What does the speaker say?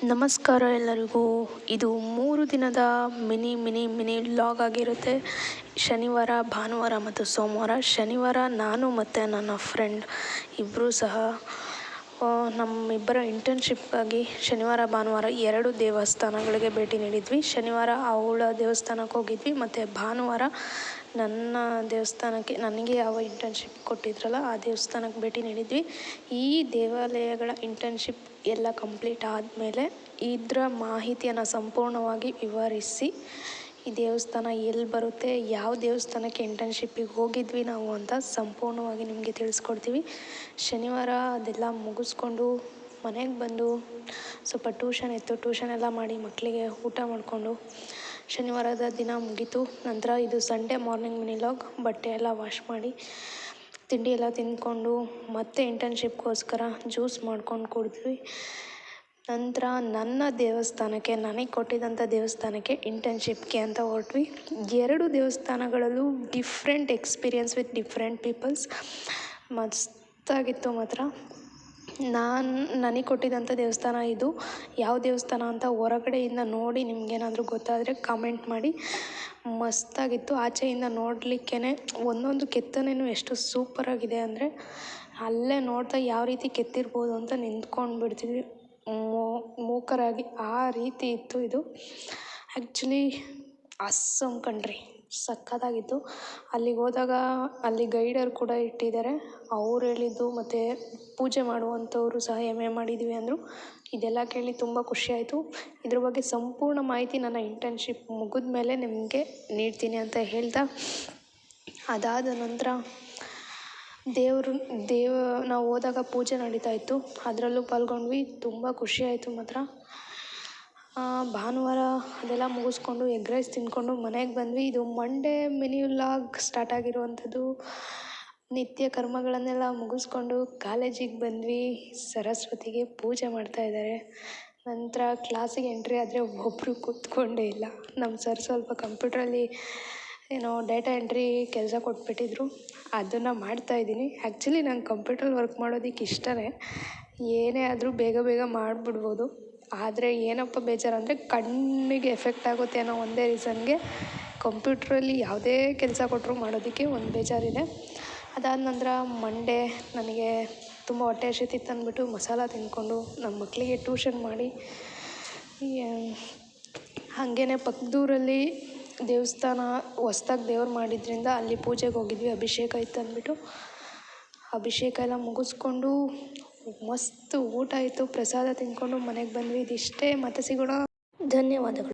ನಮಸ್ಕಾರ ಎಲ್ಲರಿಗೂ. ಇದು 3 ದಿನದ ಮಿನಿ ವ್ಲಾಗ್ ಆಗಿರುತ್ತೆ. ಶನಿವಾರ, ಭಾನುವಾರ ಮತ್ತು ಸೋಮವಾರ. ಶನಿವಾರ ನಾನು ಮತ್ತು ನನ್ನ ಫ್ರೆಂಡ್ ಇಬ್ಬರೂ ಸಹ ನಮ್ಮಿಬ್ಬರ ಇಂಟರ್ನ್ಶಿಪ್ಗಾಗಿ ಶನಿವಾರ ಭಾನುವಾರ 2 ದೇವಸ್ಥಾನಗಳಿಗೆ ಭೇಟಿ ನೀಡಿದ್ವಿ. ಶನಿವಾರ ಅವಳ ದೇವಸ್ಥಾನಕ್ಕೆ ಹೋಗಿದ್ವಿ ಮತ್ತು ಭಾನುವಾರ ನನ್ನ ದೇವಸ್ಥಾನಕ್ಕೆ, ನನಗೆ ಯಾವ ಇಂಟರ್ನ್ಶಿಪ್ ಕೊಟ್ಟಿದ್ರಲ್ಲ ಆ ದೇವಸ್ಥಾನಕ್ಕೆ ಭೇಟಿ ನೀಡಿದ್ವಿ. ಈ ದೇವಾಲಯಗಳ ಇಂಟರ್ನ್ಶಿಪ್ ಎಲ್ಲ ಕಂಪ್ಲೀಟ್ ಆದಮೇಲೆ ಇದರ ಮಾಹಿತಿಯನ್ನು ಸಂಪೂರ್ಣವಾಗಿ ವಿವರಿಸಿ, ಈ ದೇವಸ್ಥಾನ ಎಲ್ಲಿ ಬರುತ್ತೆ, ಯಾವ ದೇವಸ್ಥಾನಕ್ಕೆ ಇಂಟರ್ನ್ಶಿಪ್ಪಿಗೆ ಹೋಗಿದ್ವಿ ನಾವು ಅಂತ ಸಂಪೂರ್ಣವಾಗಿ ನಿಮಗೆ ತಿಳಿಸ್ಕೊಡ್ತೀವಿ. ಶನಿವಾರ ಅದೆಲ್ಲ ಮುಗಿಸ್ಕೊಂಡು ಮನೆಗೆ ಬಂದು ಸ್ವಲ್ಪ ಟ್ಯೂಷನ್ ಇತ್ತು, ಟ್ಯೂಷನ್ ಎಲ್ಲ ಮಾಡಿ ಮಕ್ಕಳಿಗೆ ಊಟ ಮಾಡಿಕೊಂಡು ಶನಿವಾರದ ದಿನ ಮುಗೀತು. ನಂತರ ಇದು ಸಂಡೇ ಮಾರ್ನಿಂಗ್ ಮಿನಿ ವ್ಲಾಗ್. ಬಟ್ಟೆ ಎಲ್ಲ ವಾಶ್ ಮಾಡಿ ತಿಂಡಿ ಎಲ್ಲ ತಿಂದ್ಕೊಂಡು ಮತ್ತೆ ಇಂಟರ್ನ್ಶಿಪ್ಗೋಸ್ಕರ ಜ್ಯೂಸ್ ಮಾಡ್ಕೊಂಡು ಕುಡಿದ್ವಿ. ನಂತರ ನನ್ನ ದೇವಸ್ಥಾನಕ್ಕೆ, ನನಗೆ ಕೊಟ್ಟಿದ್ದಂಥ ದೇವಸ್ಥಾನಕ್ಕೆ ಇಂಟರ್ನ್ಶಿಪ್ಗೆ ಅಂತ ಹೊರಟ್ವಿ. 2 ದೇವಸ್ಥಾನಗಳಲ್ಲೂ different experience with different peoples. ಮಸ್ತಾಗಿತ್ತು ಮಾತ್ರ. ನನಗೆ ಕೊಟ್ಟಿದ್ದಂಥ ದೇವಸ್ಥಾನ ಇದು. ಯಾವ ದೇವಸ್ಥಾನ ಅಂತ ಹೊರಗಡೆಯಿಂದ ನೋಡಿ ನಿಮಗೇನಾದರೂ ಗೊತ್ತಾದರೆ ಕಮೆಂಟ್ ಮಾಡಿ. ಮಸ್ತಾಗಿತ್ತು. ಆಚೆಯಿಂದ ನೋಡಲಿಕ್ಕೇ ಒಂದೊಂದು ಕೆತ್ತನೆಯೂ ಎಷ್ಟು ಸೂಪರಾಗಿದೆ ಅಂದರೆ, ಅಲ್ಲೇ ನೋಡ್ತಾ ಯಾವ ರೀತಿ ಕೆತ್ತಿರ್ಬೋದು ಅಂತ ನಿಂತ್ಕೊಂಡು ಬಿಡ್ತಿದ್ವಿ ಮೂಕರಾಗಿ. ಆ ರೀತಿ ಇತ್ತು ಇದು. ಆ್ಯಕ್ಚುಲಿ ಆಸಮ್ ಕಣ್ರಿ, ಸಕ್ಕತ್ತಾಗಿತ್ತು. ಅಲ್ಲಿಗೆ ಹೋದಾಗ ಅಲ್ಲಿ ಗೈಡರ್ ಕೂಡ ಇಟ್ಟಿದ್ದಾರೆ. ಅವ್ರು ಹೇಳಿದ್ದು ಮತ್ತು ಪೂಜೆ ಮಾಡುವಂಥವ್ರು ಸಹ ಮಾಡಿದ್ದೀವಿ ಅಂದರು. ಇದೆಲ್ಲ ಕೇಳಿ ತುಂಬ ಖುಷಿಯಾಯಿತು. ಇದ್ರ ಬಗ್ಗೆ ಸಂಪೂರ್ಣ ಮಾಹಿತಿ ನನ್ನ ಇಂಟರ್ನ್ಶಿಪ್ ಮುಗಿದ ಮೇಲೆ ನಿಮಗೆ ನೀಡ್ತೀನಿ ಅಂತ ಹೇಳ್ತಾ, ಅದಾದ ನಂತರ ನಾವು ಹೋದಾಗ ಪೂಜೆ ನಡೀತಾ ಇತ್ತು, ಅದರಲ್ಲೂ ಪಾಲ್ಗೊಂಡ್ವಿ. ತುಂಬ ಖುಷಿಯಾಯಿತು ಮಾತ್ರ. ಭಾನುವಾರ ಅದೆಲ್ಲ ಮುಗಿಸ್ಕೊಂಡು ಎಗ್ ರೈಸ್ ತಿಂದ್ಕೊಂಡು ಮನೆಗೆ ಬಂದ್ವಿ. ಇದು ಮಂಡೇ ಮಿನಿ ವ್ಲಾಗ್ ಸ್ಟಾರ್ಟ್ ಆಗಿರುವಂಥದ್ದು. ನಿತ್ಯ ಕರ್ಮಗಳನ್ನೆಲ್ಲ ಮುಗಿಸ್ಕೊಂಡು ಕಾಲೇಜಿಗೆ ಬಂದ್ವಿ. ಸರಸ್ವತಿಗೆ ಪೂಜೆ ಮಾಡ್ತಾಯಿದ್ದಾರೆ. ನಂತರ ಕ್ಲಾಸಿಗೆ ಎಂಟ್ರಿ ಆದರೆ ಒಬ್ಬರು ಕೂತ್ಕೊಂಡೇ ಇಲ್ಲ. ನಮ್ಮ ಸರ್ ಸ್ವಲ್ಪ ಕಂಪ್ಯೂಟ್ರಲ್ಲಿ ಡೇಟಾ ಎಂಟ್ರಿ ಕೆಲಸ ಕೊಟ್ಬಿಟ್ಟಿದ್ರು, ಅದನ್ನು ಮಾಡ್ತಾಯಿದ್ದೀನಿ. ಆ್ಯಕ್ಚುಲಿ ನಂಗೆ ಕಂಪ್ಯೂಟ್ರಲ್ಲಿ ವರ್ಕ್ ಮಾಡೋದಕ್ಕೆ ಇಷ್ಟನೇ, ಏನೇ ಆದರೂ ಬೇಗ ಮಾಡಿಬಿಡ್ಬೋದು. ಆದರೆ ಏನಪ್ಪ ಬೇಜಾರಂದರೆ ಕಣ್ಣಿಗೆ ಎಫೆಕ್ಟ್ ಆಗುತ್ತೆ ಅನ್ನೋ ಒಂದೇ ರೀಸನ್ಗೆ ಕಂಪ್ಯೂಟ್ರಲ್ಲಿ ಯಾವುದೇ ಕೆಲಸ ಕೊಟ್ಟರು ಮಾಡೋದಕ್ಕೆ ಒಂದು ಬೇಜಾರಿದೆ. ಅದಾದ ನಂತರ ಮಂಡೇ ನನಗೆ ತುಂಬ ಹೊಟ್ಟೆ ಹಸಿತಿತ್ತು ಅಂದ್ಬಿಟ್ಟು ಮಸಾಲ ತಿಂದ್ಕೊಂಡು ನಮ್ಮ ಮಕ್ಕಳಿಗೆ ಟ್ಯೂಷನ್ ಮಾಡಿ, ಹಾಗೇ ಪಕ್ಕದೂರಲ್ಲಿ ದೇವಸ್ಥಾನ ಹೊಸ್ದಾಗಿ ದೇವ್ರು ಮಾಡಿದ್ರಿಂದ ಅಲ್ಲಿ ಪೂಜೆಗೆ ಹೋಗಿದ್ವಿ. ಅಭಿಷೇಕ ಇತ್ತು ಅಂದ್ಬಿಟ್ಟು ಅಭಿಷೇಕ ಎಲ್ಲ ಮುಗಿಸ್ಕೊಂಡು ಮಸ್ತ್ ಊಟ ಇತ್ತು. ಪ್ರಸಾದ ತಿಂದ್ಕೊಂಡು ಮನೆಗೆ ಬಂದ್ವಿ. ಇದಿಷ್ಟೇ. ಮತ್ತೆ ಸಿಗೋಣ. ಧನ್ಯವಾದಗಳು.